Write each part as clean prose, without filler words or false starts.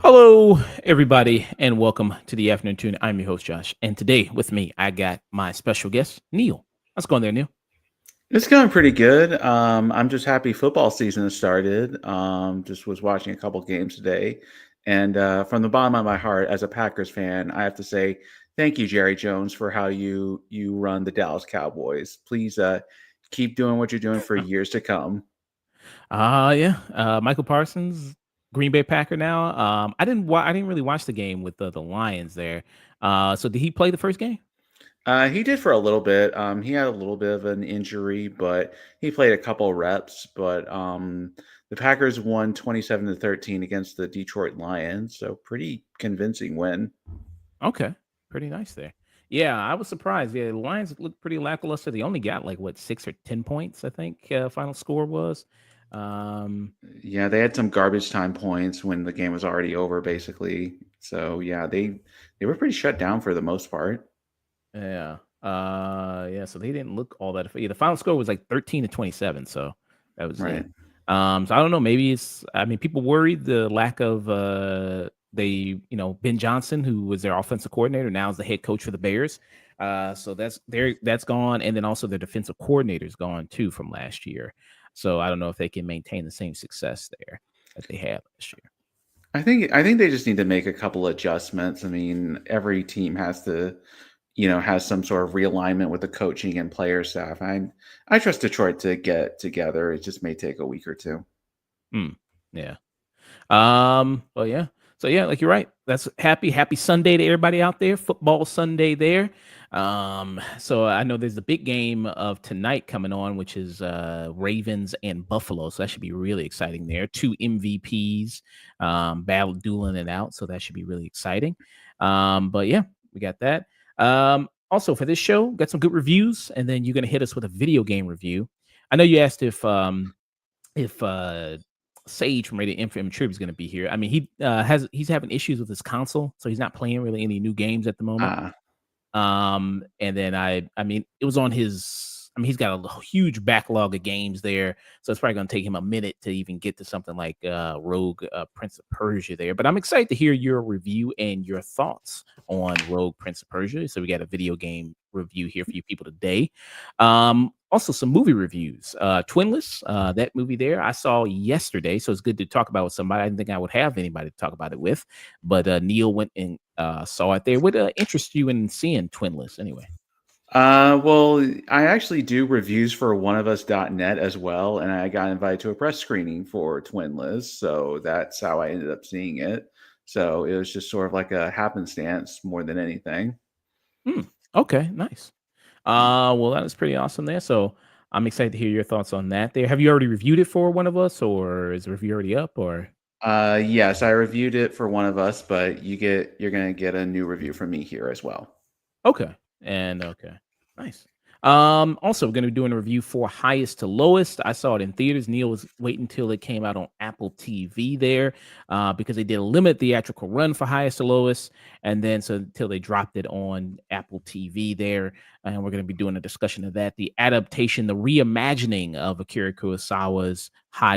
Hello, everybody, and welcome to the Afternoon Tune. I'm your host, Josh, and today with me, I got my special guest, Neil. How's it going there, Neil? It's going pretty good. I'm just happy football season has started. Just was watching a couple games today, and from the bottom of my heart, as a Packers fan, I have to say thank you, Jerry Jones, for how you run the Dallas Cowboys. Please keep doing what you're doing for years to come. Michael Parsons, Green Bay Packer now. I didn't really watch the game with the Lions there. So did he play the first game? He did for a little bit. He had a little bit of an injury, but he played a couple reps. But the Packers won 27-13 against the Detroit Lions, so pretty convincing win. Okay, pretty nice there. Yeah, I was surprised. Yeah, the Lions looked pretty lackluster. They only got like what 6 or 10 points, I think. Final score was. Um, Yeah, they had some garbage time points when the game was already over, basically. So yeah, they were pretty shut down for the most part. Yeah. Yeah, so they didn't look all that the final score was like 13-27, so that was Right. it. So I don't know, maybe people worried the lack of Ben Johnson, who was their offensive coordinator, now is the head coach for the Bears. So that's gone, and then also their defensive coordinator is gone too from last year. So I don't know if they can maintain the same success there that they had last year. I think they just need to make a couple adjustments. I mean, every team has to, has some sort of realignment with the coaching and player staff. I trust Detroit to get together. It just may take a week or two. Mm, yeah. Well, yeah. So yeah, like you're right. That's happy Sunday to everybody out there. Football Sunday there. So I know there's the big game of tonight coming on, which is Ravens and Buffalo. So that should be really exciting there. Two MVPs battle dueling it out. So that should be really exciting. But yeah, we got that. Also for this show, got some good reviews, and then you're gonna hit us with a video game review. I know you asked if Sage from Rated M for Immaturity is going to be here. I mean, he's having issues with his console, so he's not playing really any new games at the moment. Uh, And then I mean, it was on his. I mean, he's got a huge backlog of games there, so it's probably going to take him a minute to even get to something like Rogue Prince of Persia there. But I'm excited to hear your review and your thoughts on Rogue Prince of Persia. So we got a video game review here for you people today. Also some movie reviews. Twinless, that movie there I saw yesterday, so it's good to talk about with somebody. I didn't think I would have anybody to talk about it with, but Neil went and saw it there. What interests you in seeing Twinless anyway? well, I actually do reviews for oneofus.net as well, and I got invited to a press screening for Twinless, so that's how I ended up seeing it. So it was just sort of like a happenstance more than anything. Hmm. Okay, nice. Well, that was pretty awesome there. So I'm excited to hear your thoughts on that. There, have you already reviewed it for one of us, or is the review already up? Or Yes, I reviewed it for one of us, but you're gonna get a new review from me here as well. okay, and okay, nice. Also, we're gonna be doing a review for Highest to Lowest. I saw it in theaters. Neil was waiting until it came out on Apple TV there, because they did a limited theatrical run for Highest to Lowest, and then so until they dropped it on Apple TV there, and we're gonna be doing a discussion of that, the adaptation, the reimagining of Akira Kurosawa's High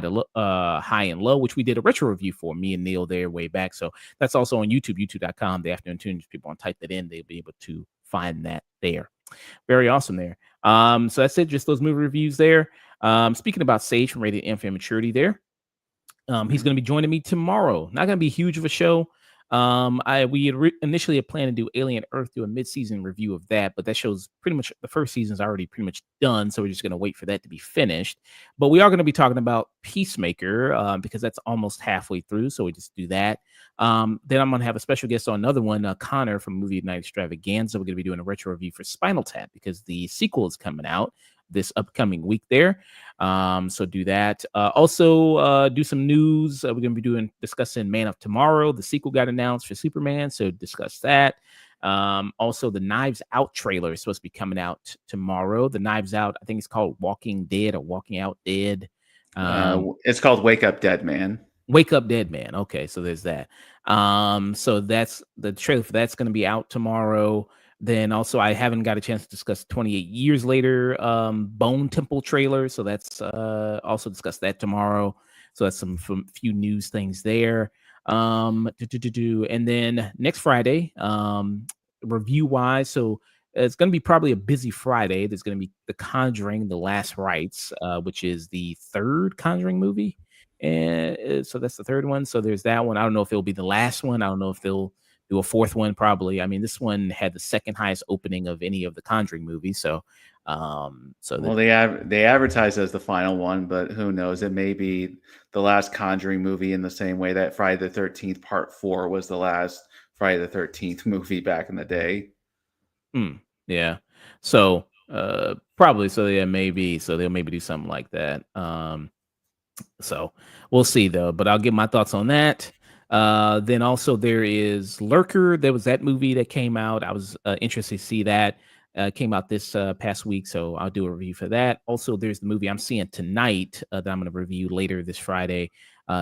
and Low, which we did a retro review for me and Neil there way back. So that's also on YouTube, youtube.com. The Afternoon Tunes. People want to type that in, they'll be able to find that there. Very awesome there. So that's it. Just those movie reviews there. Speaking about Sage from Rated M for Immaturity there. He's going to be joining me tomorrow. Not going to be huge of a show. We initially had planned to do Alien Earth, do a mid-season review of that, but that show's pretty much the first season's already pretty much done, so we're just going to wait for that to be finished. But we are going to be talking about Peacemaker because that's almost halfway through, so we just do that. Then I'm going to have a special guest on another one, Connor from Movie Night Extravaganza. We're going to be doing a retro review for Spinal Tap because the sequel is coming out this upcoming week there. So do that. Also do some news. We're going to be discussing Man of Tomorrow. The sequel got announced for Superman, so discuss that. Also the Knives Out trailer is supposed to be coming out tomorrow. The Knives Out, I think it's called Walking Dead or Walking Out Dead. Um, It's called Wake Up Dead Man. Wake Up Dead Man. Okay, so there's that. So that's the trailer for that's going to be out tomorrow. Then also, I haven't got a chance to discuss 28 Years Later Bone Temple trailer. So that's also discuss that tomorrow. So that's some few news things there. And then next Friday, review wise, so it's going to be probably a busy Friday. There's going to be The Conjuring: The Last Rites, which is the third Conjuring movie. And so that's the third one. So there's that one. I don't know if it'll be the last one. I don't know if they'll do a fourth one. Probably. I mean, this one had the second highest opening of any of the Conjuring movies. So, so Well, that they advertise as the final one, but who knows? It may be the last Conjuring movie in the same way that Friday the 13th Part 4 was the last Friday the 13th movie back in the day. yeah. So probably. So yeah, maybe. So they'll maybe do something like that. So we'll see though, but I'll give my thoughts on that. Then also there is Lurker. There was that movie that came out. I was interested to see that. Came out this past week, so I'll do a review for that. Also, there's the movie I'm seeing tonight that I'm going to review later this Friday,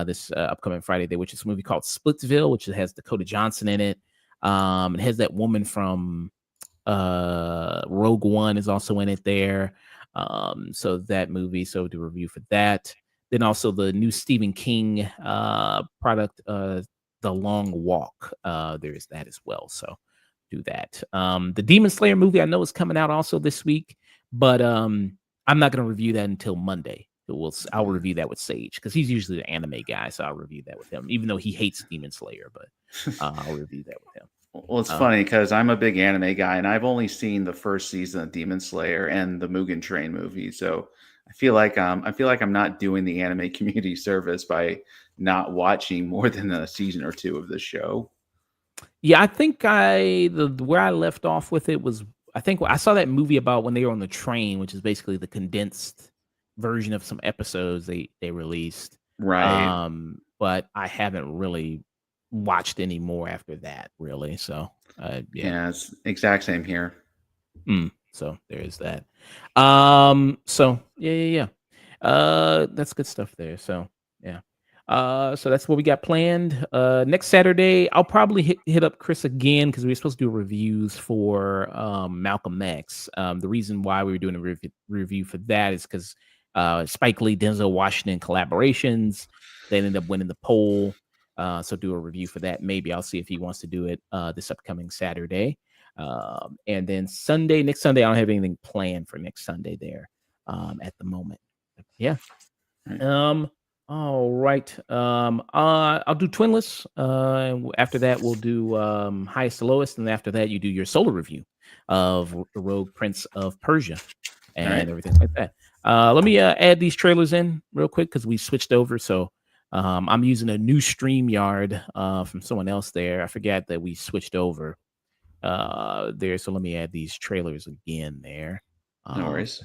this upcoming Friday day, which is a movie called Splitsville, which has Dakota Johnson in it. It has that woman from Rogue One is also in it there. So that movie, so do a review for that. Then also the new Stephen King product, The Long Walk. There's that as well. So do that. The Demon Slayer movie I know is coming out also this week, but I'm not going to review that until Monday. I'll review that with Sage because he's usually the anime guy, so I'll review that with him. Even though he hates Demon Slayer, but I'll review that with him. Well, it's funny because I'm a big anime guy, and I've only seen the first season of Demon Slayer and the Mugen Train movie. So I feel like I'm not doing the anime community service by not watching more than a season or two of the show. Yeah, I think where I left off with it was I think I saw that movie about when they were on the train, which is basically the condensed version of some episodes they released. Right. But I haven't really watched any more after that, really. So, yeah. Yeah, it's exact same here. So there is that. So yeah. That's good stuff there. So yeah. So that's what we got planned. Next Saturday, I'll probably hit up Chris again because we were supposed to do reviews for Malcolm X. The reason why we were doing a review for that is because Spike Lee, Denzel Washington collaborations. They ended up winning the poll. So do a review for that. Maybe I'll see if he wants to do it this upcoming Saturday. And then next Sunday, I don't have anything planned for next Sunday there at the moment. Yeah. Right. All right. I'll do Twinless. After that, we'll do highest to lowest, and after that, you do your solo review of the Rogue Prince of Persia All and right. everything like that. Let me add these trailers in real quick because we switched over. So I'm using a new StreamYard from someone else there. I forgot that we switched over there. So let me add these trailers again there. No worries.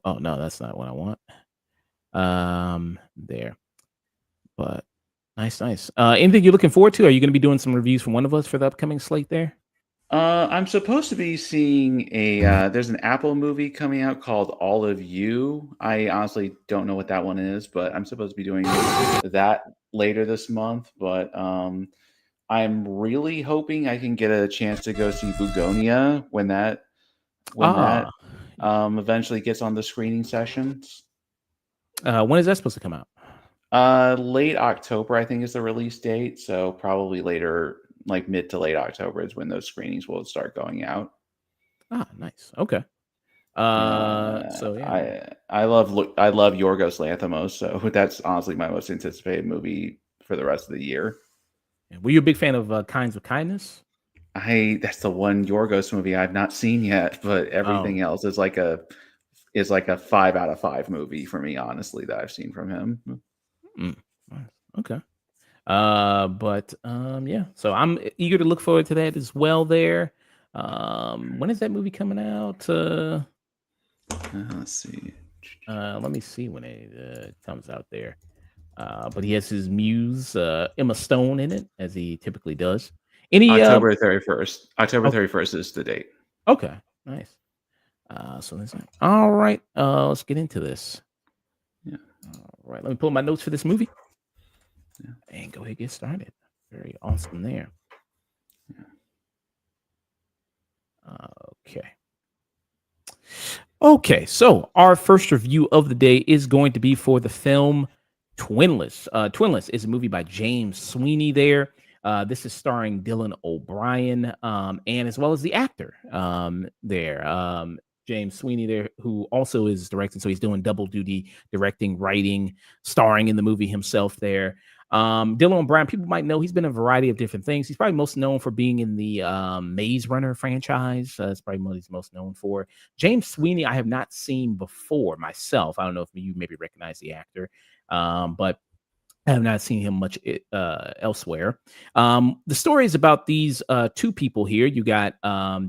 Oh no, that's not what I want. There. But nice. Anything you're looking forward to? Are you going to be doing some reviews from one of us for the upcoming slate there? I'm supposed to be seeing there's an Apple movie coming out called All of You. I honestly don't know what that one is, but I'm supposed to be doing that later this month. But I'm really hoping I can get a chance to go see Bugonia when that Ah, eventually gets on the screening sessions. when is that supposed to come out? Late October, I think, is the release date. So probably later, like mid to late October, is when those screenings will start going out. Ah, nice. Okay. Uh, So yeah. I love Yorgos Lanthimos, so that's honestly my most anticipated movie for the rest of the year. Were you a big fan of Kinds of Kindness? That's the one Yorgos movie I've not seen yet, but Oh, everything else is like a 5 out of 5 movie for me, honestly, that I've seen from him. nice. Okay. But yeah. So I'm eager to look forward to that as well. There. When is that movie coming out? Let's see. Let me see when it comes out there. But he has his muse, Emma Stone, in it, as he typically does. Any October 31st. October okay, 31st is the date. okay, nice. So that's it. All right. Let's get into this. Yeah, All right. Let me pull my notes for this movie yeah, and go ahead and get started. Very awesome there. yeah. Okay. Okay, so our first review of the day is going to be for the film Twinless. Twinless is a movie by James Sweeney there. This is starring Dylan O'Brien, and as well as the actor there. James Sweeney there, who also is directing, so he's doing double duty, directing, writing, starring in the movie himself there. Dylan O'Brien, people might know he's been in a variety of different things. He's probably most known for being in the Maze Runner franchise. That's probably what he's most known for. James Sweeney, I have not seen before myself. I don't know if you maybe recognize the actor, but I have not seen him much elsewhere. The story is about these two people here. You got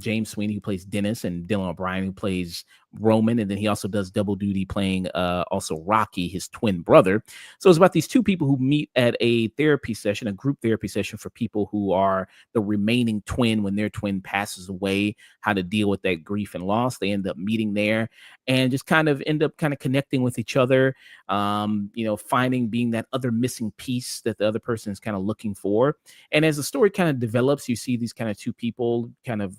James Sweeney, who plays Dennis, and Dylan O'Brien, who plays Roman. And then he also does double duty playing also Rocky, his twin brother. So it's about these two people who meet at a therapy session, a group therapy session for people who are the remaining twin when their twin passes away, how to deal with that grief and loss. They end up meeting there and just kind of end up kind of connecting with each other, finding being that other missing piece that the other person is kind of looking for. And as the story kind of develops, you see these kind of two people kind of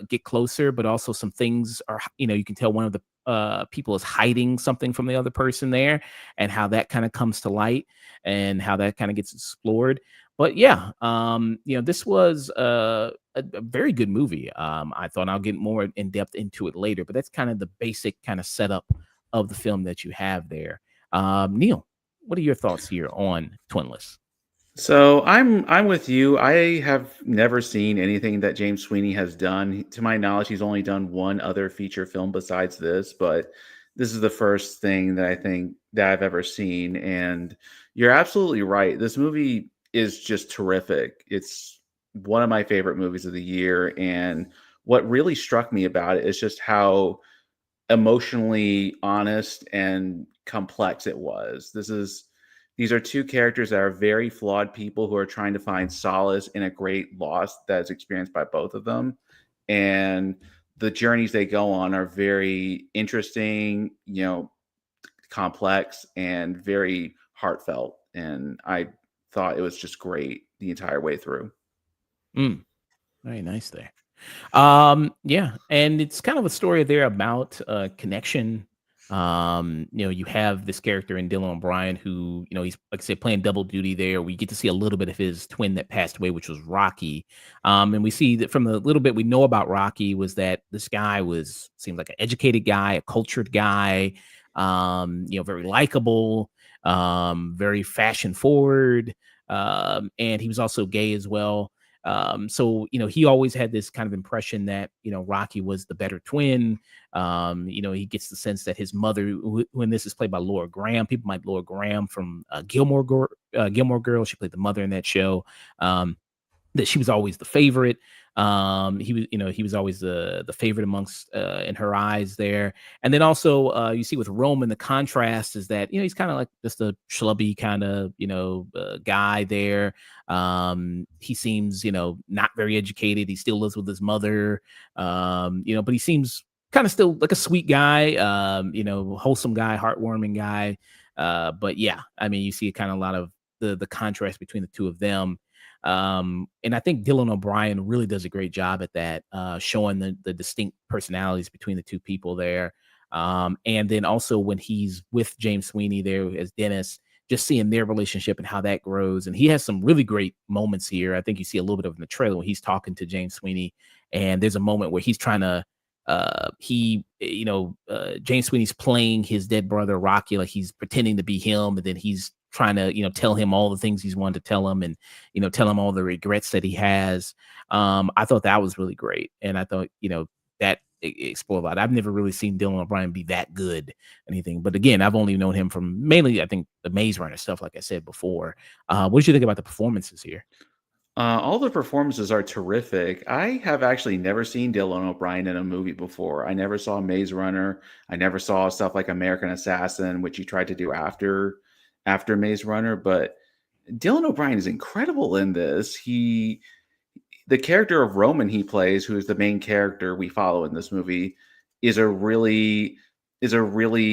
get closer, but also some things are, you can tell one of the people is hiding something from the other person there, and how that kind of comes to light and how that kind of gets explored. But yeah, this was a very good movie. I thought I'll get more in depth into it later, but that's kind of the basic kind of setup of the film that you have there. Neil, what are your thoughts here on Twinless? So I'm with you. I have never seen anything that James Sweeney has done. To my knowledge, he's only done one other feature film besides this, but this is the first thing that I think that I've ever seen. And you're absolutely right. This movie is just terrific. It's one of my favorite movies of the year. And what really struck me about it is just how emotionally honest and complex it was. These are two characters that are very flawed people who are trying to find solace in a great loss that is experienced by both of them. And the journeys they go on are very interesting, complex and very heartfelt. And I thought it was just great the entire way through. Mm, very nice there. Yeah, and it's kind of a story there about connection. You have this character in Dylan O'Brien who, he's like I said, playing double duty there. We get to see a little bit of his twin that passed away, which was Rocky. And we see that from the little bit we know about Rocky was that this guy seems like an educated guy, a cultured guy, very likable, very fashion forward. And he was also gay as well. So he always had this kind of impression that Rocky was the better twin. He gets the sense that his mother, when this is played by Laura Graham, people might Laura Graham from Gilmore Girls. She played the mother in that show. That she was always the favorite. He was always the favorite amongst in her eyes there. And then also you see with Roman, the contrast is that he's kind of like just a schlubby kind of guy there. He seems not very educated. He still lives with his mother, but he seems kind of still like a sweet guy, wholesome guy, heartwarming guy. But yeah, I mean, you see kind of a lot of the contrast between the two of them. And I think Dylan O'Brien really does a great job at that, showing the distinct personalities between the two people there. And then also when he's with James Sweeney there as Dennis, just seeing their relationship and how that grows. And he has some really great moments here. I think you see a little bit of in the trailer when he's talking to James Sweeney, and there's a moment where he's trying to James Sweeney's playing his dead brother Rocky, like he's pretending to be him, and then he's trying to tell him all the things he's wanted to tell him, and tell him all the regrets that he has. I thought that was really great, and I thought that explored a lot. I've never really seen Dylan O'Brien be that good anything, but again, I've only known him from mainly I think the Maze Runner stuff, like I said before. What did you think about the performances here? All the performances are terrific. I have actually never seen Dylan O'Brien in a movie before. I never saw Maze Runner. I never saw stuff like American Assassin, which he tried to do after Maze Runner. But Dylan O'Brien is incredible in this. The character of Roman he plays, who is the main character we follow in this movie, is a really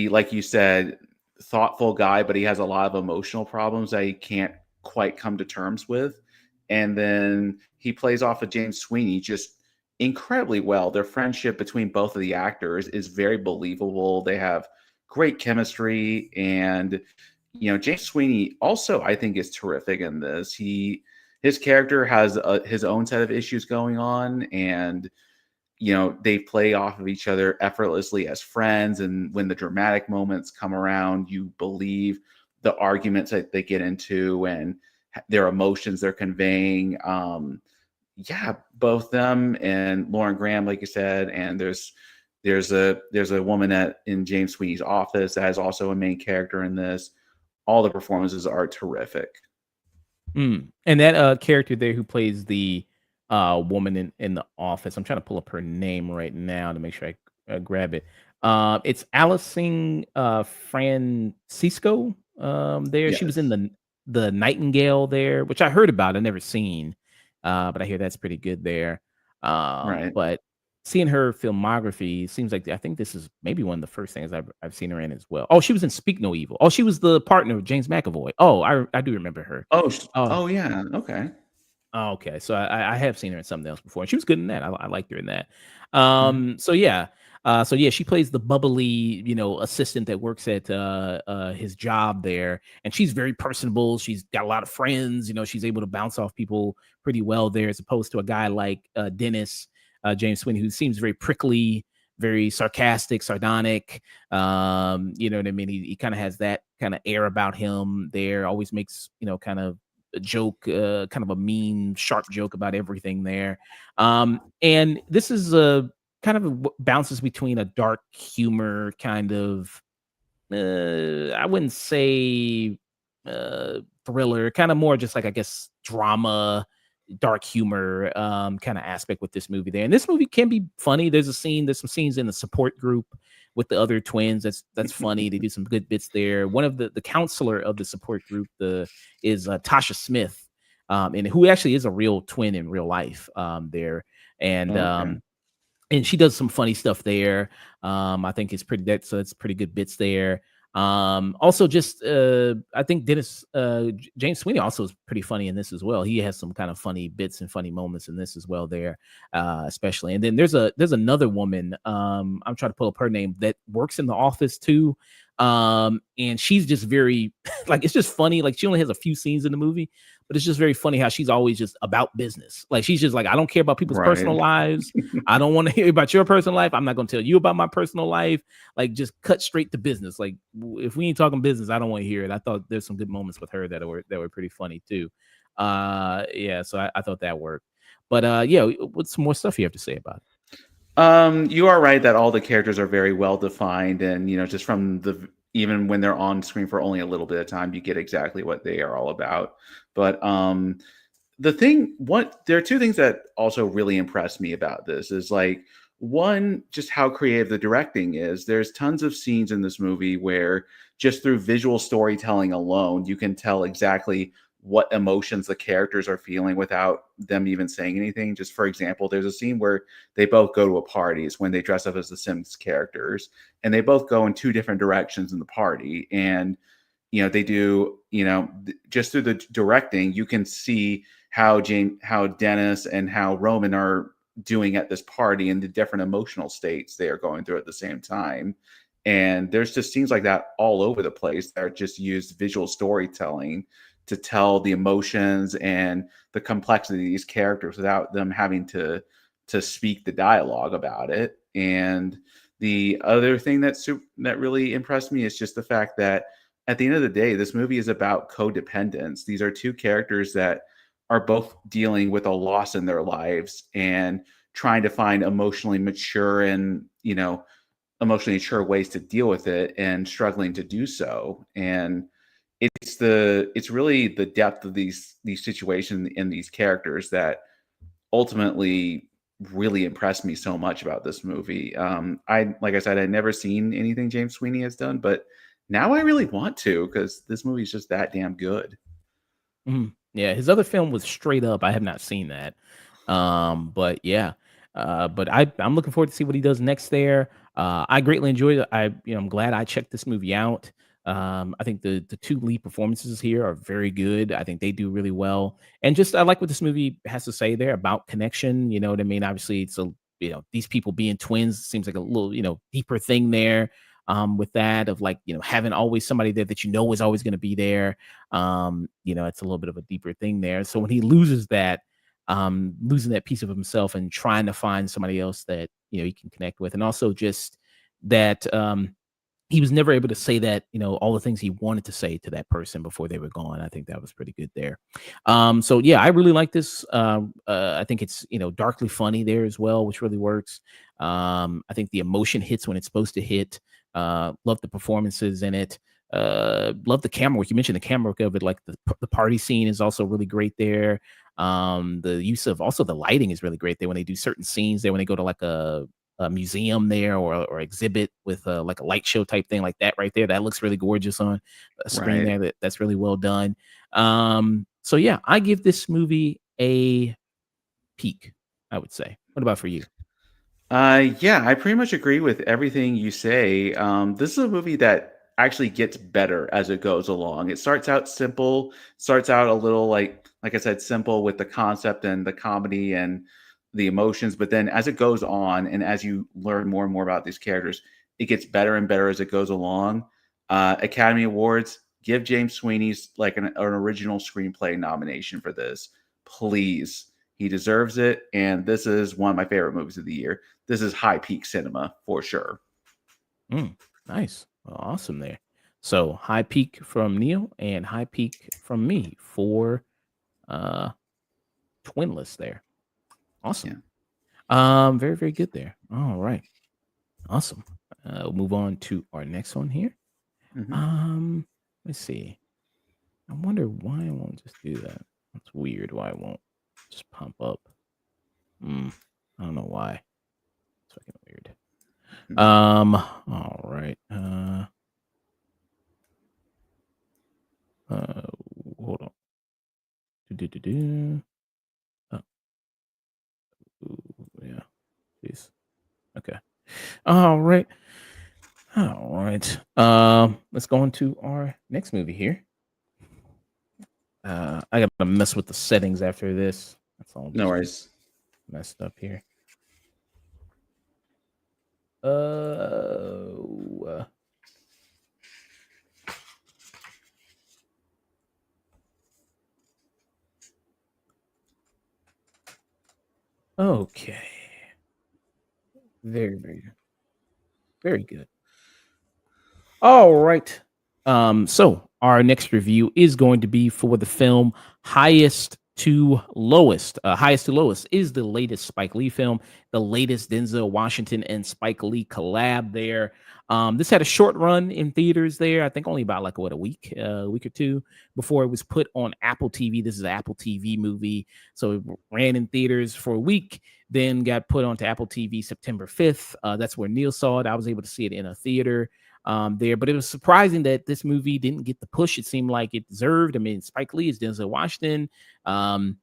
like you said, thoughtful guy, but he has a lot of emotional problems that he can't quite come to terms with. And then he plays off of James Sweeney just incredibly well. Their friendship between both of the actors is very believable. They have great chemistry, and James Sweeney also I think is terrific in this. His character has his own set of issues going on, and they play off of each other effortlessly as friends. And when the dramatic moments come around, you believe the arguments that they get into and their emotions they're conveying. Yeah, both them and Lauren Graham, like you said, and there's a woman in James Sweeney's office that is also a main character in this. All the performances are terrific. And that character there who plays the woman in the office. I'm trying to pull up her name right now to make sure I grab it. It's Alison Francisco. There, she was in Yes, the Nightingale there, which I heard about. I never seen, but I hear that's pretty good there. right. But seeing her filmography seems like I think this is maybe one of the first things I've seen her in as well. Oh, she was in Speak No Evil. Oh, she was the partner of James McAvoy. Oh, I do remember her. Oh, Oh, oh yeah, okay. oh, okay. So I have seen her in something else before, and she was good in that. I liked her in that. Mhm. So yeah, she plays the bubbly, assistant that works at his job there, and she's very personable. She's got a lot of friends. She's able to bounce off people pretty well there, as opposed to a guy like Dennis James Sweeney, who seems very prickly, very sarcastic, sardonic. You know what I mean? He kind of has that kind of air about him there. Always makes kind of a joke, kind of a mean, sharp joke about everything there. And this is a kind of bounces between a dark humor kind of, I wouldn't say thriller, kind of more just like I guess drama, dark humor kind of aspect with this movie there. And this movie can be funny. There's some scenes in the support group with the other twins. That's funny. They do some good bits there. One of the counselor of the support group is Tasha Smith, and who actually is a real twin in real life there. And Okay. and she does some funny stuff there. I think it's pretty good bits there. Also just I think James Sweeney also is pretty funny in this as well. He has some kind of funny bits and funny moments in this as well there, especially. And then there's another woman, I'm trying to pull up her name, that works in the office too. And she's just very like, it's just funny. Like, she only has a few scenes in the movie, but it's just very funny how she's always just about business. Like, she's just like, I don't care about people's Right. personal lives. I don't want to hear about your personal life. I'm not going to tell you about my personal life. Like, just cut straight to business. Like, if we ain't talking business, I don't want to hear it. I thought there's some good moments with her that were pretty funny too. Yeah, so I thought that worked. But yeah, what's some more stuff you have to say about it? You are right that all the characters are very well defined, and just from even when they're on screen for only a little bit of time, you get exactly what they are all about. But there are two things that also really impressed me about this is like one, just how creative the directing is. There's tons of scenes in this movie where just through visual storytelling alone, you can tell exactly what emotions the characters are feeling without them even saying anything. Just for example, there's a scene where they both go to a party. It's when they dress up as the Sims characters, and they both go in two different directions in the party. And they do, just through the directing, you can see how Dennis and how Roman are doing at this party and the different emotional states they are going through at the same time. And there's just scenes like that all over the place that are just used visual storytelling to tell the emotions and the complexity of these characters without them having to speak the dialogue about it. And the other thing that really impressed me is just the fact that at the end of the day, this movie is about codependence. These are two characters that are both dealing with a loss in their lives and trying to find emotionally mature ways to deal with it and struggling to do so. And it's really the depth of these situations and these characters that ultimately really impressed me so much about this movie. I like I said, I'd never seen anything James Sweeney has done, but now I really want to because this movie is just that damn good. Mhm. Yeah, his other film was Straight Up. I have not seen that. But yeah. But I'm looking forward to see what he does next there. I greatly enjoyed it. I'm glad I checked this movie out. I think the two lead performances here are very good. I think they do really well, and just I like what this movie has to say there about connection. You know what I mean? Obviously, it's a these people being twins seems like a little deeper thing there. With that of like having always somebody there that is always going to be there. It's a little bit of a deeper thing there. So when he loses that, losing that piece of himself and trying to find somebody else that he can connect with, and also just that he was never able to say that, all the things he wanted to say to that person before they were gone. I think that was pretty good there. So yeah, I really like this. I think it's, darkly funny there as well, which really works. I think the emotion hits when it's supposed to hit. Love the performances in it. Love the camera work. You mentioned the camera work of it, like the party scene is also really great there. The use of also the lighting is really great there when they do certain scenes there when they go to like a museum there or exhibit with like a light show type thing like that right there. That looks really gorgeous on a screen Right. there. That's really well done. So yeah, I give this movie a peak, I would say. What about for you? Yeah, I pretty much agree with everything you say. This is a movie that actually gets better as it goes along. It starts out simple, starts out a little like I said, simple with the concept and the comedy and the emotions, but then as it goes on and as you learn more and more about these characters, it gets better and better as it goes along. Academy Awards, give James Sweeney's like an original screenplay nomination for this, please. He deserves it, and this is one of my favorite movies of the year. This is high peak cinema for sure. Mm, nice. Well, awesome there. So high peak from Neil and high peak from me for uh Twinless there. Awesome. Yeah. Very, very good there. All right. Awesome. We'll move on to our next one here. Mhm. Let's see. I wonder why it won't just do that. That's weird why it won't just pump up. Hmm. I don't know why. It's fucking weird. Mhm. All right. Uh hold on. Do-do-do-do. Oh, ooh, yeah. Jeez. Okay. All right. All right. Let's go into our next movie here. I gotta mess with the settings after this. That's all No just worries. messed up here. Uh, okay. Very, very, very good. All right. So our next review is going to be for the film Highest to Lowest. Highest to Lowest is the latest Spike Lee film, the latest Denzel Washington and Spike Lee collab there. This had a short run in theaters there. I think only about like a week or two before it was put on Apple TV. This is an Apple TV movie. So it ran in theaters for a week, then got put onto Apple TV September 5th. That's where Neil saw it. I was able to see it in a theater there. But it was surprising that this movie didn't get the push it seemed like it deserved. I mean, Spike Lee is Denzel Washington. Um,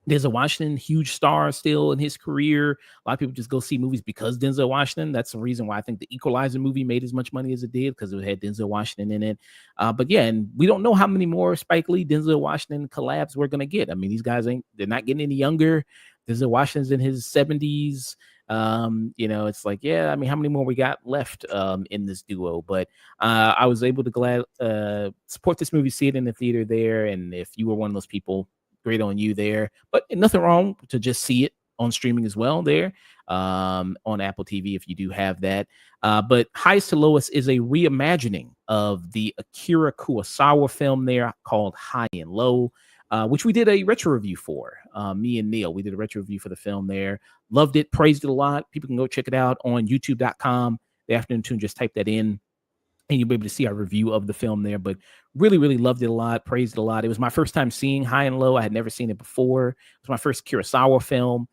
Denzel Washington, huge star still in his career. A lot of people just go see movies because Denzel Washington. That's the reason why I think the Equalizer movie made as much money as it did because it had Denzel Washington in it. But yeah, and we don't know how many more Spike Lee, Denzel Washington collabs we're gonna get. I mean, these guys they're not getting any younger. Denzel Washington's in his 70s. It's like, yeah, I mean, how many more we got left in this duo? But I was able to glad support this movie, see it in the theater there. And if you were one of those people, great on you there. But nothing wrong to just see it on streaming as well there on Apple TV if you do have that. But Highest to Lowest is a reimagining of the Akira Kurosawa film there called High and Low. Which we did a retro review for. Me and Neil, we did a retro review for the film there. Loved it, praised it a lot. People can go check it out on youtube.com. The Afternoon Tune, just type that in and you'll be able to see our review of the film there. But really, really loved it a lot, praised it a lot. It was my first time seeing High and Low. I had never seen it before. It was my first Kurosawa film.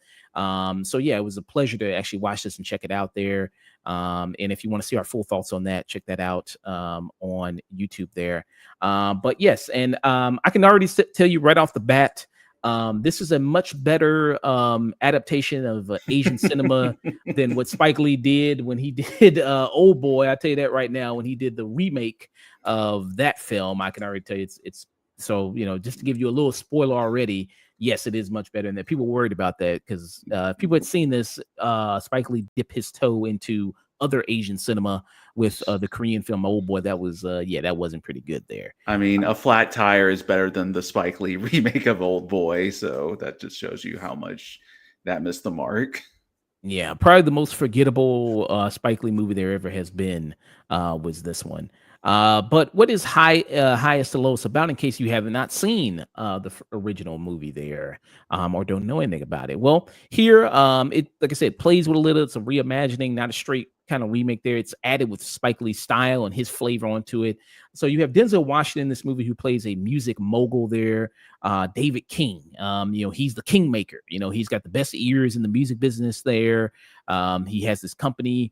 So yeah, it was a pleasure to actually watch this and check it out there. And if you want to see our full thoughts on that, check that out on YouTube there. But yes, and I can already tell you right off the bat, This is a much better adaptation of Asian cinema than what Spike Lee did when he did Old Boy. I tell you that right now, when he did the remake of that film, I can already tell you it's so, just to give you a little spoiler already. Yes, it is much better than that. People were worried about that because if people had seen this, Spike Lee dip his toe into other Asian cinema with the Korean film Old Boy. That was that wasn't pretty good there. I mean, a flat tire is better than the Spike Lee remake of Old Boy, so that just shows you how much that missed the mark. Yeah, probably the most forgettable Spike Lee movie there ever has been was this one. But what is highest to lowest about, in case you have not seen the original movie there, or don't know anything about it? Well, here, it, like I said, plays with a little. It's a reimagining, not a straight kind of remake. There, it's added with Spike Lee's style and his flavor onto it. So you have Denzel Washington in this movie, who plays a music mogul there. David King, he's the kingmaker. He's got the best ears in the music business there. He has this company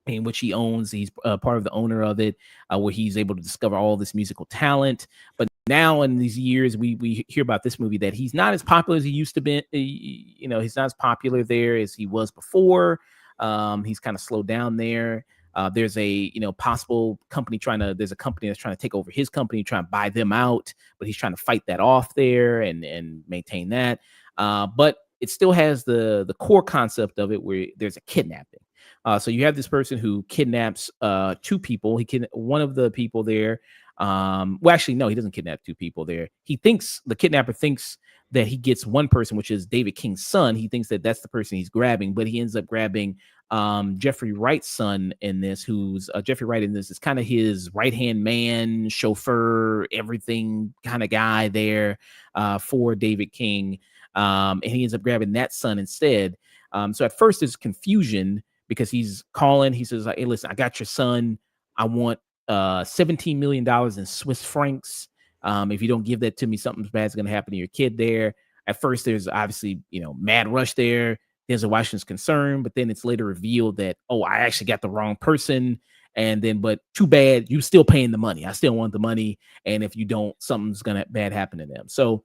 in which he owns. He's part of the owner of it, where he's able to discover all this musical talent. But now in these years, we hear about this movie that he's not as popular as he used to be. He's not as popular there as he was before. He's kind of slowed down there. There's a possible company there's a company that's trying to take over his company, trying to buy them out, but he's trying to fight that off there and maintain that. But it still has the core concept of it, where there's a kidnapping. So you have this person who kidnaps two people. One of the people there. Well, actually, no, he doesn't kidnap two people there. The kidnapper thinks that he gets one person, which is David King's son. He thinks that that's the person he's grabbing, but he ends up grabbing Jeffrey Wright's son in this, who's Jeffrey Wright in this is kind of his right-hand man, chauffeur, everything kind of guy there for David King. And he ends up grabbing that son instead. So at first there's confusion because he's calling. He says, hey, listen, I got your son. I want $17 million in Swiss francs. If you don't give that to me, something bad's going to happen to your kid there. At first, there's obviously, mad rush there. Denzel Washington's concerned, but then it's later revealed that, oh, I actually got the wrong person. And then, but too bad, you still paying the money. I still want the money. And if you don't, something's going to bad happen to them. So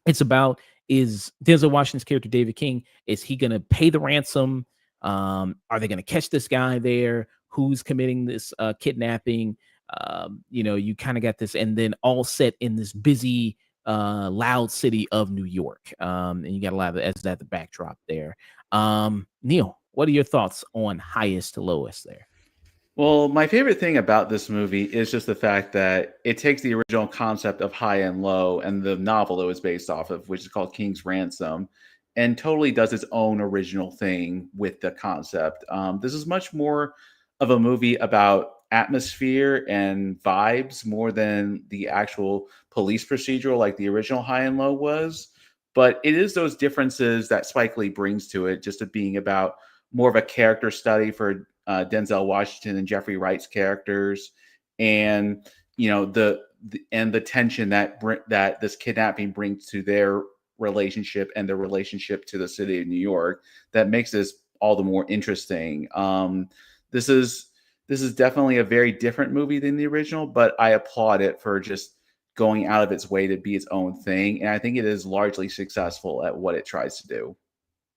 it's about, is Denzel Washington's character, David King, is he going to pay the ransom? Are they going to catch this guy there? Who's committing this kidnapping? You kind of got this, and then all set in this busy, loud city of New York. And you got a lot of as that the backdrop there. Neil, what are your thoughts on highest to lowest there? Well, my favorite thing about this movie is just the fact that it takes the original concept of high and low and the novel it was based off of, which is called King's Ransom, and totally does its own original thing with the concept. This is much more of a movie about atmosphere and vibes more than the actual police procedural like the original High and Low was. But it is those differences that Spike Lee brings to it, just of being about more of a character study for Denzel Washington and Jeffrey Wright's characters, and the tension that this kidnapping brings to their relationship and their relationship to the city of New York, that makes this all the more interesting. This is definitely a very different movie than the original, but I applaud it for just going out of its way to be its own thing, and I think it is largely successful at what it tries to do.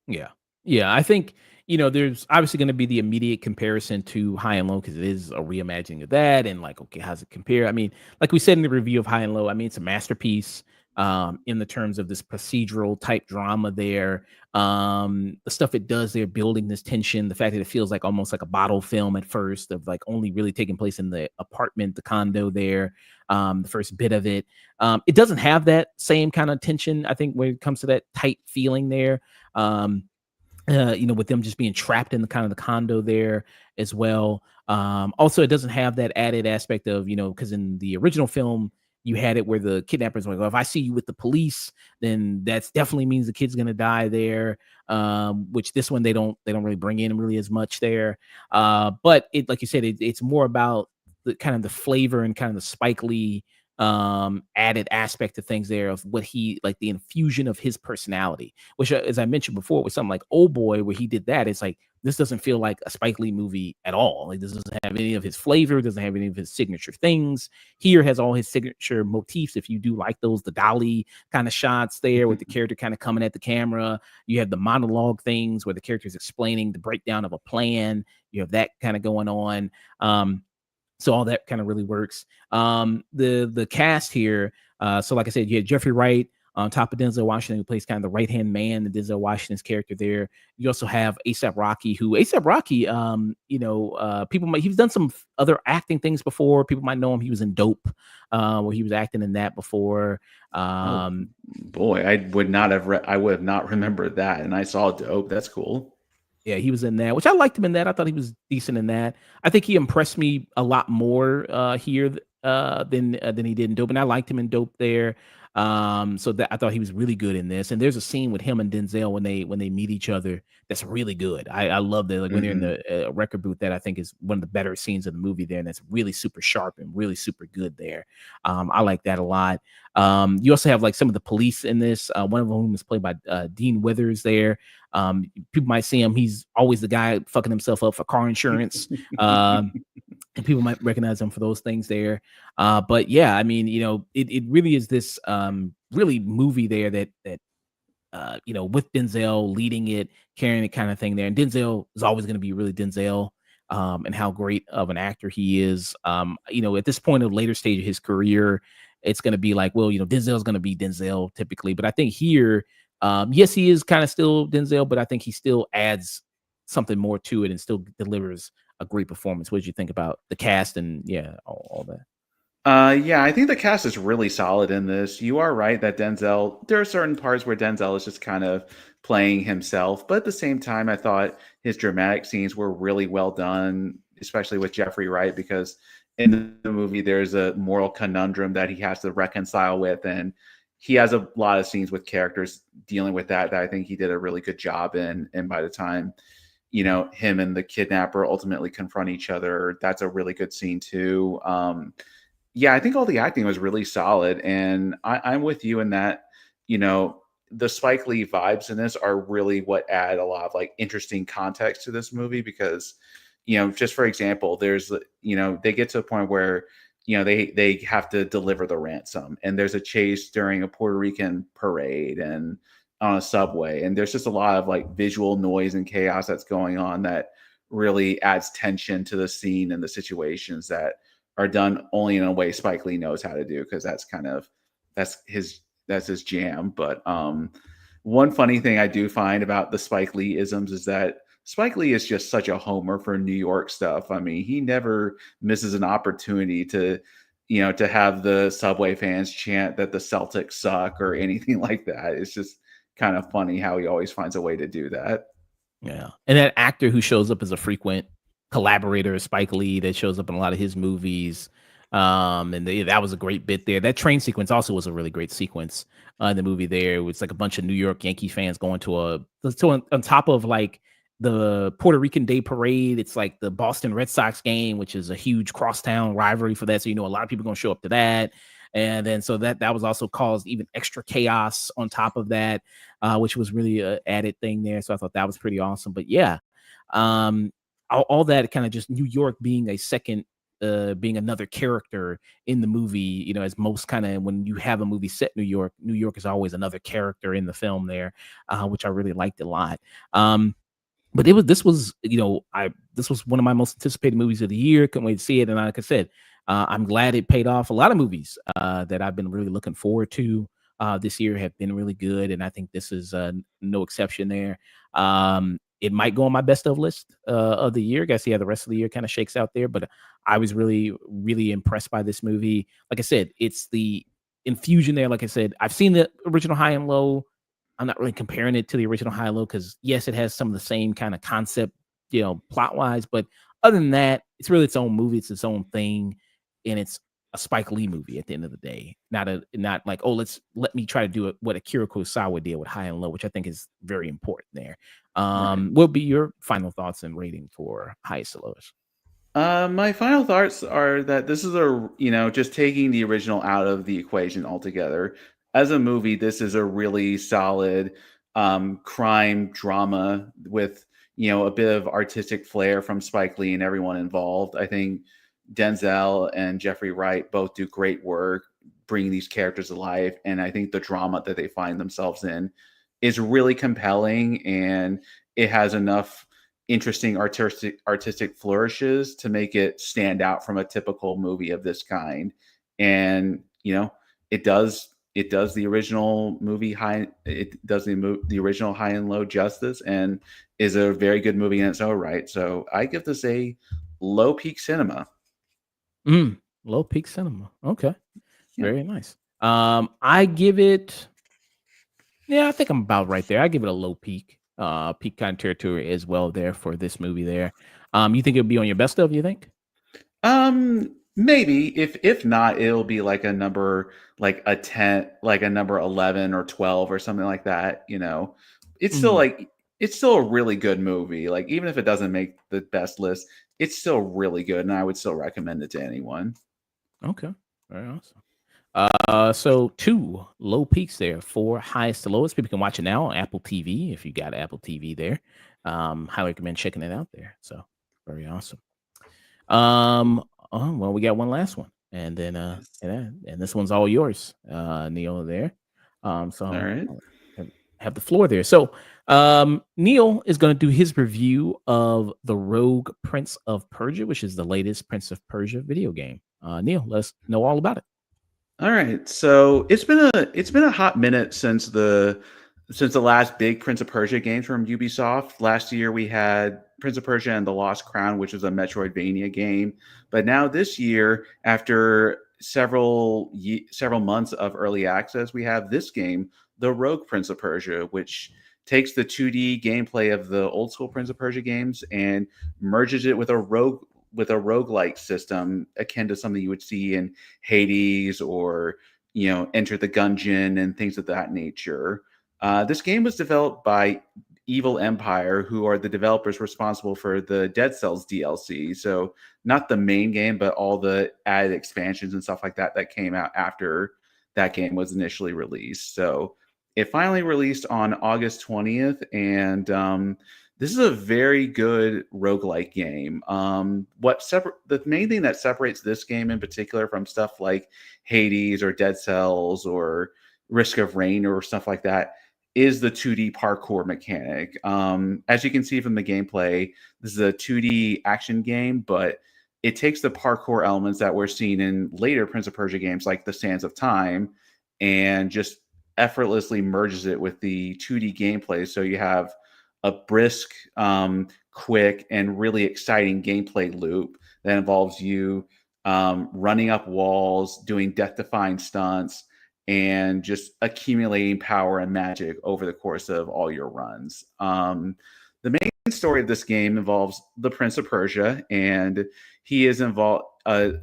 Yeah. Yeah. I think, there's obviously going to be the immediate comparison to High and Low because it is a reimagining of that. And like, okay, how's it compare? I mean, like we said in the review of High and Low, I mean, it's a masterpiece in the terms of this procedural type drama there. The stuff it does there, building this tension, the fact that it feels like almost like a bottle film at first, of like only really taking place in the apartment, the condo there, the first bit of it. It doesn't have that same kind of tension, I think, when it comes to that tight feeling there. With them just being trapped in the kind of the condo there as well. Also, it doesn't have that added aspect of, because in the original film, you had it where the kidnappers were like, well, if I see you with the police, then that's definitely means the kid's gonna die there. Which this one they don't really bring in really as much there. But it, like you said, it's more about the kind of the flavor and kind of the Spike Lee added aspect to things there of what he like the infusion of his personality, which as I mentioned before with something like Old Boy where he did that, it's like this doesn't feel like a Spike Lee movie at all. Like this doesn't have any of his flavor, doesn't have any of his signature things. Here has all his signature motifs. If you do like those, the dolly kind of shots there with the character kind of coming at the camera. You have the monologue things where the character is explaining the breakdown of a plan. You have that kind of going on. So all that kind of really works. The cast here. So like I said, you had Jeffrey Wright on top of Denzel Washington, who plays kind of the right hand man, the Denzel Washington's character there. You also have ASAP Rocky, who ASAP Rocky, people might he's done some other acting things before. People might know him. He was in Dope, where he was acting in that before. Oh boy, I would have not remembered that, and I saw Dope. That's cool. Yeah, he was in that, which I liked him in that. I thought he was decent in that. I think he impressed me a lot more here than he did in Dope, and I liked him in Dope there. So that I thought he was really good in this. And there's a scene with him and Denzel when they meet each other that's really good. I love that, like when they're in Mhm. the record booth. That I think is one of the better scenes of the movie there, and that's really super sharp and really super good there. I like that a lot. You also have like some of the police in this. One of whom is played by Dean Withers there. People might see him. He's always the guy fucking himself up for car insurance. And people might recognize him for those things there. But yeah, I mean, it really is this really movie there that with Denzel leading it, carrying it kind of thing there. And Denzel is always going to be really Denzel, and how great of an actor he is. At this point of later stage of his career, it's going to be like, well, Denzel's going to be Denzel typically. But I think here, yes, he is kind of still Denzel, but I think he still adds something more to it and still delivers a great performance. What did you think about the cast and yeah, all that? Yeah, I think the cast is really solid in this. You are right that Denzel, there are certain parts where Denzel is just kind of playing himself, but at the same time, I thought his dramatic scenes were really well done, especially with Jeffrey Wright, because in the movie, there's a moral conundrum that he has to reconcile with, and he has a lot of scenes with characters dealing with that I think he did a really good job in. And by the time, him and the kidnapper ultimately confront each other, that's a really good scene too. Yeah, I think all the acting was really solid, and I'm with you in that. You know, the Spike Lee vibes in this are really what add a lot of like interesting context to this movie because, just for example, they get to a point where they have to deliver the ransom, and there's a chase during a Puerto Rican parade and on a subway, and there's just a lot of like visual noise and chaos that's going on that really adds tension to the scene and the situations that are done only in a way Spike Lee knows how to do because that's his jam. But one funny thing I do find about the Spike Lee isms is that Spike Lee is just such a homer for New York stuff. I mean, he never misses an opportunity to have the Subway fans chant that the Celtics suck or anything like that. It's just kind of funny how he always finds a way to do that. Yeah, and that actor who shows up as a frequent collaborator of Spike Lee that shows up in a lot of his movies, that was a great bit there. That train sequence also was a really great sequence in the movie. There, it was like a bunch of New York Yankee fans going on top of like the Puerto Rican Day Parade. It's like the Boston Red Sox game, which is a huge crosstown rivalry for that. So a lot of people are going to show up to that. And then so that was also caused even extra chaos on top of that, which was really a added thing there. So I thought that was pretty awesome. But yeah, um, all that kind of just New York being a second, being another character in the movie. As most kind of when you have a movie set in New York is always another character in the film there, which I really liked a lot. But this was one of my most anticipated movies of the year. Couldn't wait to see it. And like I said, I'm glad it paid off. A lot of movies that I've been really looking forward to this year have been really good, and I think this is no exception there. It might go on my best of list of the year. Got to see how the rest of the year kind of shakes out there. But I was really, really impressed by this movie. Like I said, it's the infusion there. Like I said, I've seen the original High and Low. I'm not really comparing it to the original High and Low because yes, it has some of the same kind of concept, plot wise. But other than that, it's really its own movie. It's its own thing, and it's a Spike Lee movie at the end of the day. Not like, oh, let me try to do it what Akira Kurosawa did with High and Low, which I think is very important there. Right. What would be your final thoughts and rating for highest to lowest? My final thoughts are that this is just taking the original out of the equation altogether. As a movie, this is a really solid crime drama with, a bit of artistic flair from Spike Lee and everyone involved. I think Denzel and Jeffrey Wright both do great work bringing these characters to life, and I think the drama that they find themselves in is really compelling, and it has enough interesting artistic flourishes to make it stand out from a typical movie of this kind. And it does the original movie high it does the original High and Low justice, and is a very good movie in its own right. So I give this a low peak cinema. Mm, low peak cinema. Okay, Yep. very nice. I give it. Yeah, I think I'm about right there. I give it a low peak, peak kind of territory as well there for this movie there. You think it would be on your best of? You think? Maybe if not, it'll be like a number, like a 10, like a number 11 or 12 or something like that. It's still Mm, like it's still a really good movie. Like even if it doesn't make the best list, it's still really good, and I would still recommend it to anyone. okay, very awesome. So two low peaks there for highest to lowest. People can watch it now on Apple TV if you got Apple TV there. Highly recommend checking it out there. So very awesome. Well, we got one last one, and then Yes. and this one's all yours, Neil. There. All So right. I'll have the floor there. So, Neil is going to do his review of the Rogue Prince of Persia, which is the latest Prince of Persia video game. Neil, let us know all about it. All right. So it's been a hot minute since the last big Prince of Persia game from Ubisoft. Last year we had Prince of Persia and the Lost Crown, which was a Metroidvania game. But now this year, after several months of early access, we have this game, the Rogue Prince of Persia, which takes the 2D gameplay of the old school Prince of Persia games and merges it with a roguelike system akin to something you would see in Hades or Enter the Gungeon and things of that nature. This game was developed by Evil Empire, who are the developers responsible for the Dead Cells DLC. So not the main game, but all the added expansions and stuff like that that came out after that game was initially released. So it finally released on August 20th, and this is a very good roguelike game. The main thing that separates this game in particular from stuff like Hades or Dead Cells or Risk of Rain or stuff like that is the 2D parkour mechanic. As you can see from the gameplay, this is a 2D action game, but it takes the parkour elements that we're seeing in later Prince of Persia games like The Sands of Time and just effortlessly merges it with the 2D gameplay. So you have a brisk, quick, and really exciting gameplay loop that involves you running up walls, doing death defying stunts, and just accumulating power and magic over the course of all your runs. The main story of this game involves the Prince of Persia, and he is involved. A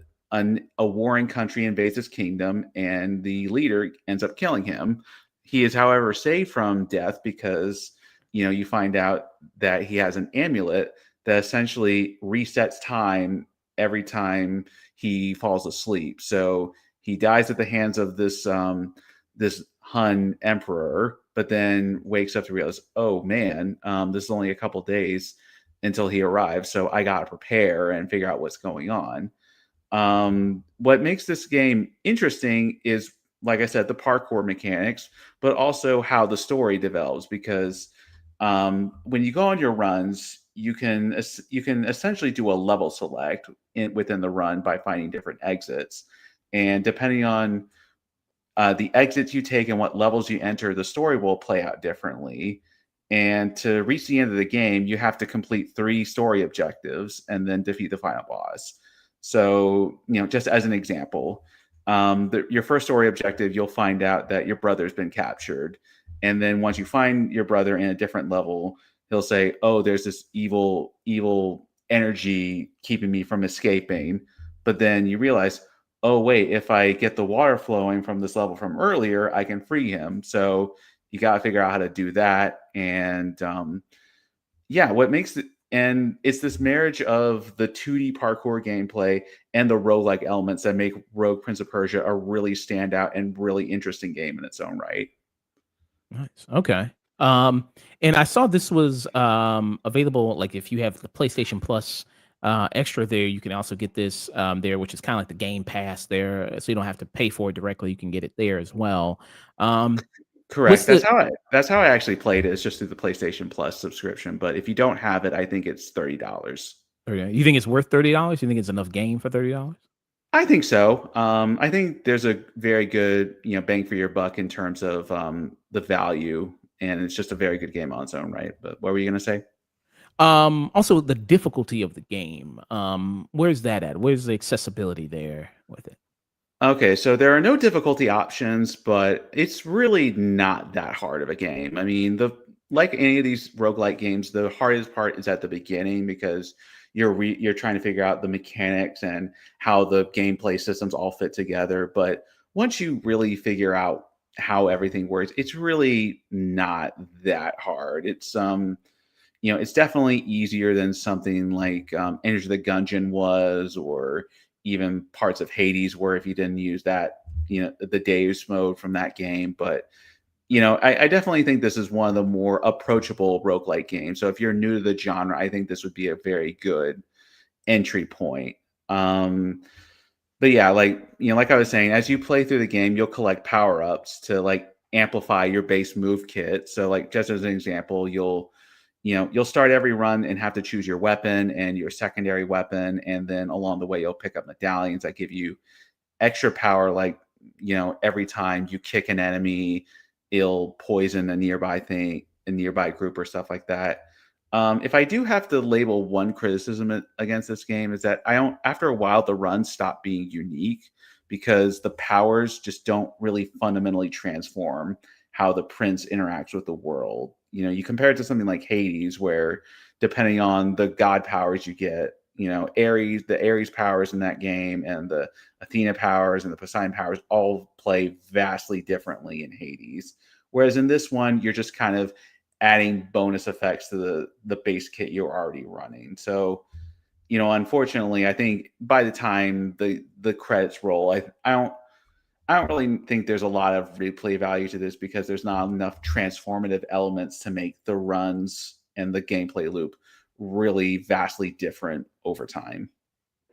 warring country invades his kingdom, and the leader ends up killing him. He is, however, saved from death because you find out that he has an amulet that essentially resets time every time he falls asleep. So he dies at the hands of this Hun emperor, but then wakes up to realize, oh man, this is only a couple days until he arrives. So I gotta prepare and figure out what's going on. What makes this game interesting is, like I said, the parkour mechanics, but also how the story develops. Because when you go on your runs, you can essentially do a level select within the run by finding different exits, and depending on the exits you take and what levels you enter, the story will play out differently. And to reach the end of the game, you have to complete 3 story objectives and then defeat the final boss. So, just as an example, your first story objective, you'll find out that your brother's been captured. And then once you find your brother in a different level, he'll say, oh, there's this evil energy keeping me from escaping. But then you realize, oh wait, if I get the water flowing from this level from earlier, I can free him. So you got to figure out how to do that. And yeah, what makes it And it's this marriage of the 2D parkour gameplay and the roguelike elements that make Rogue Prince of Persia a really standout and really interesting game in its own right. Nice. Okay. And I saw this was available. Like if you have the PlayStation Plus extra there, you can also get this there, which is kind of like the Game Pass there, so you don't have to pay for it directly. You can get it there as well. Um, what's Correct. the That's how I actually played it. It's just through the PlayStation Plus subscription. But if you don't have it, I think it's $30. Okay. You think it's worth $30? You think it's enough game for $30? I think so. I think there's a very good, bang for your buck in terms of the value, and it's just a very good game on its own right. But what were you going to say? Also the difficulty of the game. Where's that at? Where's the accessibility there with it? Okay, so there are no difficulty options, but it's really not that hard of a game. I mean, the like any of these roguelike games, the hardest part is at the beginning because you're trying to figure out the mechanics and how the gameplay systems all fit together. But once you really figure out how everything works, it's really not that hard. It's definitely easier than something like Enter the Gungeon was, or even parts of Hades were if you didn't use that, the Deus mode from that game. But I definitely think this is one of the more approachable roguelike games. So if you're new to the genre, I think this would be a very good entry point. Um, but yeah, like I was saying, as you play through the game, you'll collect power ups to like amplify your base move kit. So like just as an example, you'll start every run and have to choose your weapon and your secondary weapon, and then along the way you'll pick up medallions that give you extra power. Like every time you kick an enemy, it'll poison a nearby group or stuff like that. If I do have to label one criticism against this game, is that I don't. After a while, the runs stop being unique because the powers just don't really fundamentally transform how the prince interacts with the world. You compare it to something like Hades, where depending on the god powers you get, the Ares powers in that game and the Athena powers and the Poseidon powers all play vastly differently in Hades. Whereas in this one, you're just kind of adding bonus effects to the base kit you're already running. So, unfortunately, I think by the time the credits roll, I don't really think there's a lot of replay value to this because there's not enough transformative elements to make the runs and the gameplay loop really vastly different over time.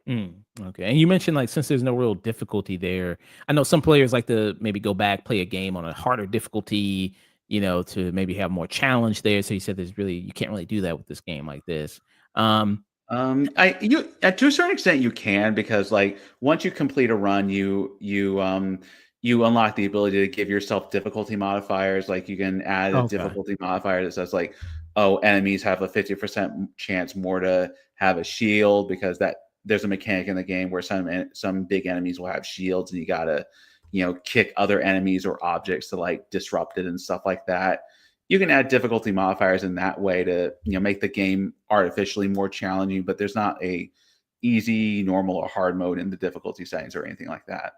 Okay. And you mentioned like since there's no real difficulty there, I know some players like to maybe go back, play a game on a harder difficulty, to maybe have more challenge there. So you said you can't really do that with this game like this. Um, I you To a certain extent you can, because like once you complete a run, you unlock the ability to give yourself difficulty modifiers. Like you can add a okay. difficulty modifier that says like, oh, enemies have a 50% chance more to have a shield, because that there's a mechanic in the game where some big enemies will have shields and you gotta kick other enemies or objects to like disrupt it and stuff like that. You can add difficulty modifiers in that way to make the game artificially more challenging, but there's not a easy, normal, or hard mode in the difficulty settings or anything like that.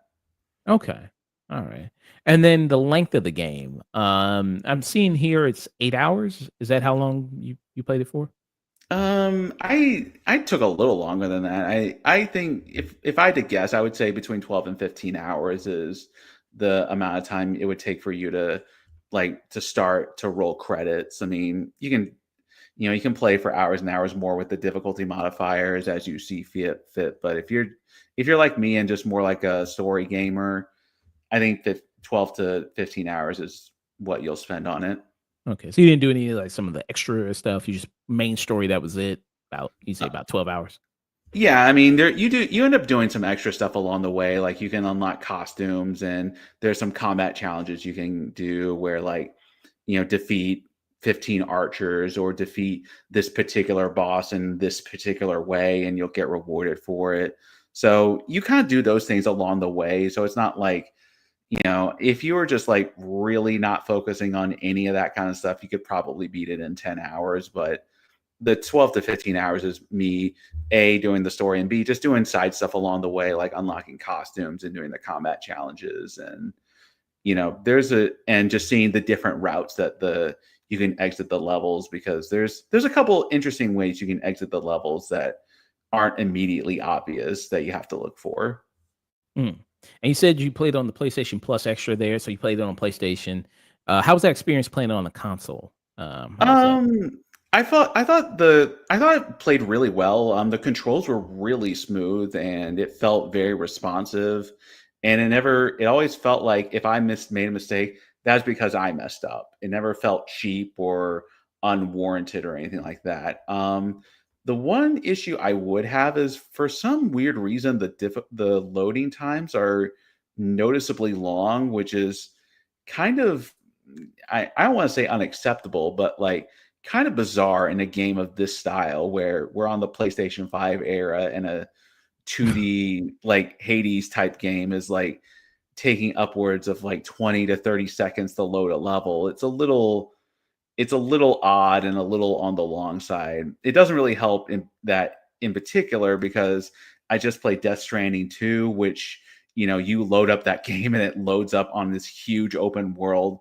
Okay. All right. And then the length of the game. I'm seeing here it's 8 hours. Is that how long you played it for? I took a little longer than that. I think if I had to guess, I would say between 12 and 15 hours is the amount of time it would take for you to start to roll credits. I mean, you can play for hours and hours more with the difficulty modifiers as you see fit. But if you're like me and just more like a story gamer, I think that 12 to 15 hours is what you'll spend on it. Okay. So you didn't do any like some of the extra stuff. You just main story, that was it. About you say Uh, about 12 hours. Yeah, I mean, you end up doing some extra stuff along the way. Like you can unlock costumes, and there's some combat challenges you can do where like, defeat 15 archers or defeat this particular boss in this particular way, and you'll get rewarded for it. So you kind of do those things along the way. So it's not like, if you were just like really not focusing on any of that kind of stuff, you could probably beat it in 10 hours. But the 12 to 15 hours is me A, doing the story, and B, just doing side stuff along the way, like unlocking costumes and doing the combat challenges. And and just seeing the different routes that the you can exit the levels, because there's a couple interesting ways you can exit the levels that aren't immediately obvious that you have to look for. Mm. And you said you played on the PlayStation Plus Extra there, so you played it on PlayStation. How was that experience playing it on the console? How was that? Um, I thought it played really well. The controls were really smooth and it felt very responsive. And it always felt like if I made a mistake, that's because I messed up. It never felt cheap or unwarranted or anything like that. The one issue I would have is, for some weird reason, the loading times are noticeably long, which is kind of, I don't want to say unacceptable, but like kind of bizarre in a game of this style where we're on the PlayStation 5 era, and a 2D like Hades type game is like taking upwards of like 20 to 30 seconds to load a level. It's a little odd and a little on the long side. It doesn't really help in particular, because I just played Death Stranding 2, which, you load up that game and it loads up on this huge open world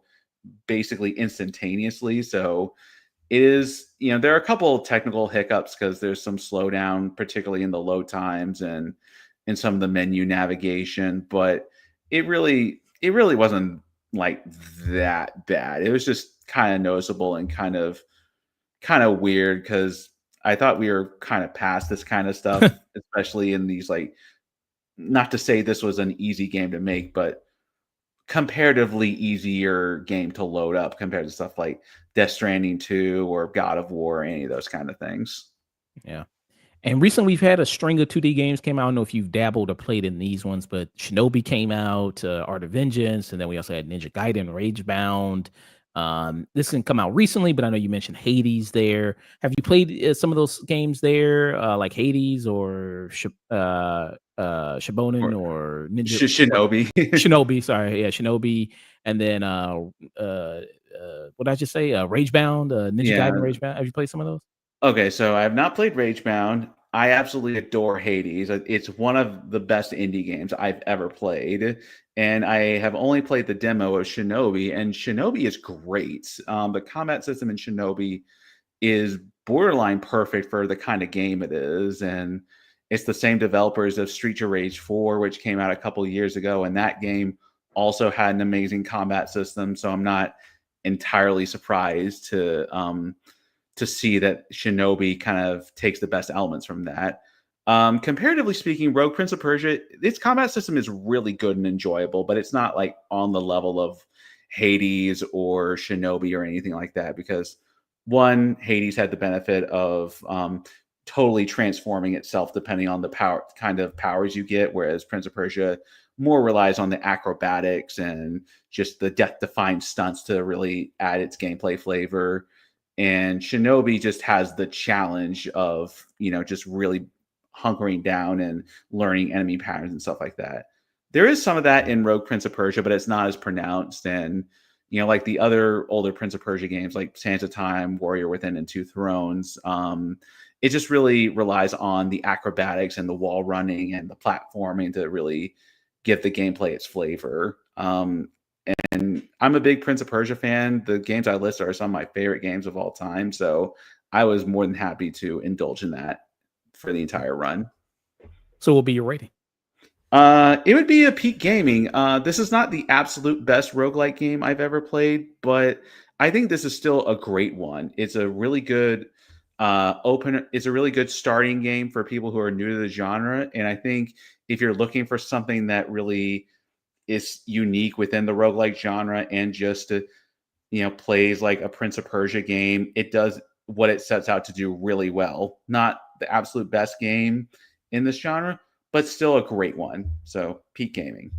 basically instantaneously. So it is, there are a couple of technical hiccups because there's some slowdown, particularly in the load times and in some of the menu navigation, but it really wasn't like that bad. It was just kind of noticeable and kind of weird, because I thought we were kind of past this kind of stuff, especially in these, like, not to say this was an easy game to make, but comparatively easier game to load up compared to stuff like Death Stranding 2 or God of War, or any of those kind of things. Yeah. And recently, we've had a string of 2D games came out. I don't know if you've dabbled or played in these ones, but Shinobi came out, Art of Vengeance, and then we also had Ninja Gaiden, Ragebound. This didn't come out recently, but I know you mentioned Hades there. Have you played some of those games there, like Hades or Shibonen Or or Ninja or Shinobi. Shinobi? Sorry, yeah, Shinobi, and then what did I just say? Ragebound, Ninja Gaiden, Yeah. Ragebound. Have you played some of those? Okay, so I have not played Ragebound. I absolutely adore Hades. It's one of the best indie games I've ever played, and I have only played the demo of Shinobi, and Shinobi is great. The combat system in Shinobi is borderline perfect for the kind of game it is, and it's the same developers of Streets of Rage 4, which came out a couple of years ago, and that game also had an amazing combat system. So I'm not entirely surprised to see that Shinobi kind of takes the best elements from that. Comparatively speaking, Rogue Prince of Persia, its combat system is really good and enjoyable, but it's not like on the level of Hades or Shinobi or anything like that, because one, Hades had the benefit of totally transforming itself depending on the kind of powers you get, whereas Prince of Persia more relies on the acrobatics and just the death-defying stunts to really add its gameplay flavor. And Shinobi just has the challenge of, just really hunkering down and learning enemy patterns and stuff like that. There is some of that in Rogue Prince of Persia, but it's not as pronounced. And, like the other older Prince of Persia games like Sands of Time, Warrior Within, and Two Thrones, it just really relies on the acrobatics and the wall running and the platforming to really give the gameplay its flavor. And I'm a big Prince of Persia fan. The games I list are some of my favorite games of all time. So I was more than happy to indulge in that for the entire run. So, what will be your rating? It would be a peak gaming. This is not the absolute best roguelike game I've ever played, but I think this is still a great one. It's a really good it's a really good starting game for people who are new to the genre. And I think if you're looking for something that really is unique within the roguelike genre and just plays like a Prince of Persia game, it does what it sets out to do really well. Not the absolute best game in this genre, but still a great one. So peak gaming.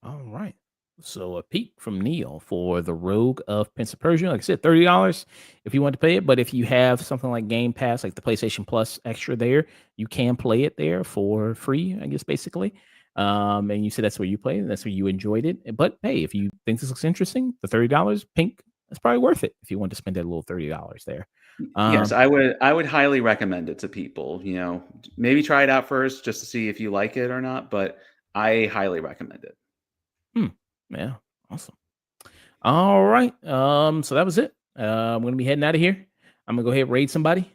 All right. So a peek from Neil for the Rogue of Prince of Persia. Like I said, $30 if you want to pay it. But if you have something like Game Pass, like the PlayStation Plus extra there, you can play it there for free, I guess, basically. And you said that's where you played and that's where you enjoyed it. But hey, if you think this looks interesting, the $30, pink, that's probably worth it if you want to spend that little $30 there. Yes, Um, I would highly recommend it to people. Maybe try it out first just to see if you like it or not, but I highly recommend it. yeah, awesome. All right. So that was it. I'm gonna be heading out of here. I'm gonna go ahead and raid somebody.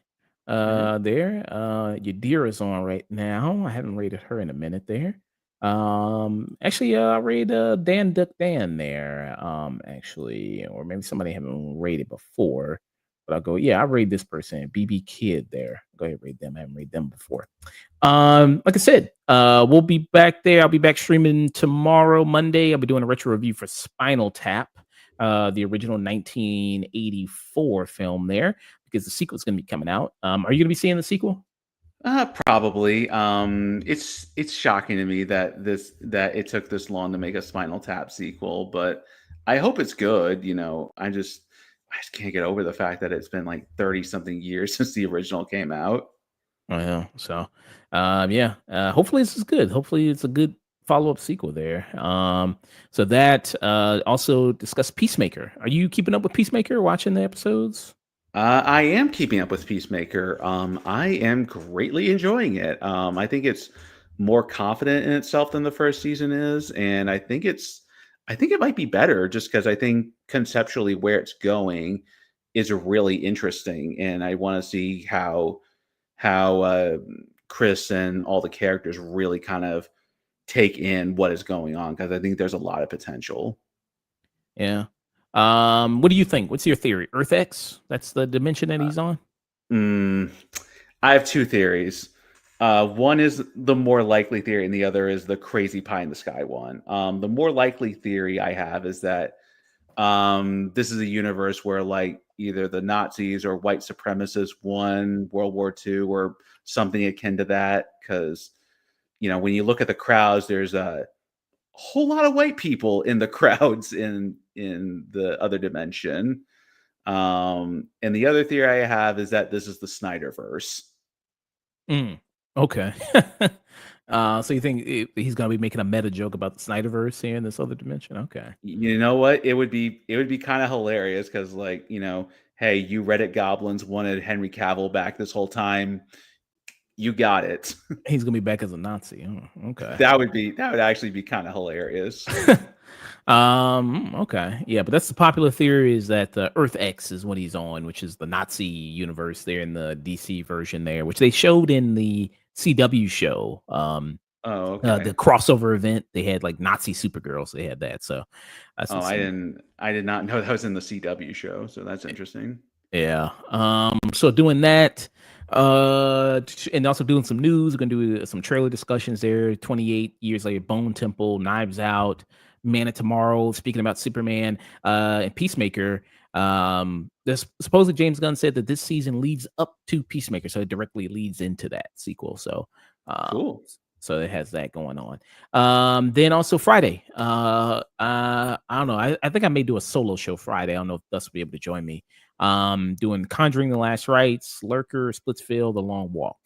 All right. There. Your is on right now. I haven't raided her in a minute there. Actually, I raid Dan Duck Dan there. Actually, or maybe somebody I haven't raided before. But I'll go, yeah, I raid this person, BB Kid there. Go ahead, raid them. I haven't raided them before. Like I said, we'll be back there. I'll be back streaming tomorrow, Monday. I'll be doing a retro review for Spinal Tap, the original 1984 film there, because the sequel's going to be coming out. Are you going to be seeing the sequel? Probably. It's shocking to me that it took this long to make a Spinal Tap sequel, but I hope it's good. I just can't get over the fact that it's been like 30 something years since the original came out. Oh, yeah. So, yeah. Hopefully this is good. Hopefully it's a good follow-up sequel there. So that also discuss Peacemaker. Are you keeping up with Peacemaker? Watching the episodes? I am keeping up with Peacemaker. I am greatly enjoying it. I think it's more confident in itself than the first season is, and I think it might be better just because I think conceptually where it's going is really interesting, and I want to see how Chris and all the characters really kind of take in what is going on because I think there's a lot of potential. Yeah. What do you think? What's your theory? Earth X? That's the dimension that Uh, he's on? mm, I have two theories. One is the more likely theory, and the other is the crazy pie in the sky one. The more likely theory I have is that this is a universe where like either the Nazis or white supremacists won World War II or something akin to that. Because when you look at the crowds, there's a whole lot of white people in the crowds in the other dimension. And the other theory I have is that this is the Snyderverse. Mm, okay. So you think he's gonna be making a meta joke about the Snyderverse here in this other dimension? Okay. You know what? It would be kind of hilarious because hey, you Reddit goblins wanted Henry Cavill back this whole time. You got it. He's gonna be back as a Nazi. Oh, okay. That would actually be kind of hilarious. Okay. Yeah, but that's the popular theory is that Earth X is what he's on, which is the Nazi universe there in the DC version there, which they showed in the CW show. Oh, The okay. crossover event, they had like Nazi Supergirls. They had that. So that's Oh, what's I did not know that was in the CW show, so that's interesting. yeah. So doing that, and also doing some news. We're gonna do some trailer discussions there. 28 years later, Bone Temple, Knives Out, Man of Tomorrow. Speaking about Superman, and Peacemaker. This supposedly James Gunn said that this season leads up to Peacemaker, so it directly leads into that sequel. So, um, Cool. so it has that going on. Then also Friday. I don't know. I think I may do a solo show Friday. I don't know if Dust will be able to join me doing Conjuring the Last Rites, Lurker, Splitsville, The Long Walk,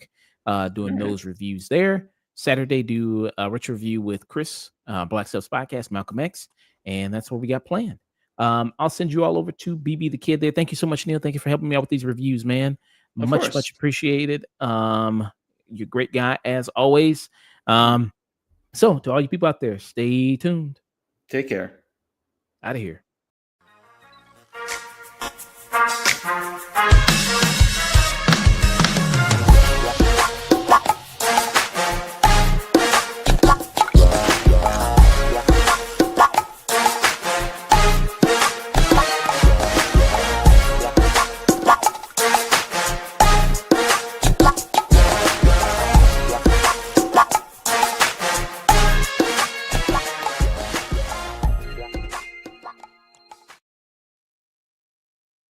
All doing right. those reviews there. Saturday, do a rich review with Chris, Black Steps Podcast, Malcolm X, and that's what we got planned. I'll send you all over to BB the Kid there. Thank you so much, Neil. Thank you for helping me out with these reviews, man. Of Much course. appreciated. You're a great guy as always. So to all you people out there, stay tuned. Take care. Out of here.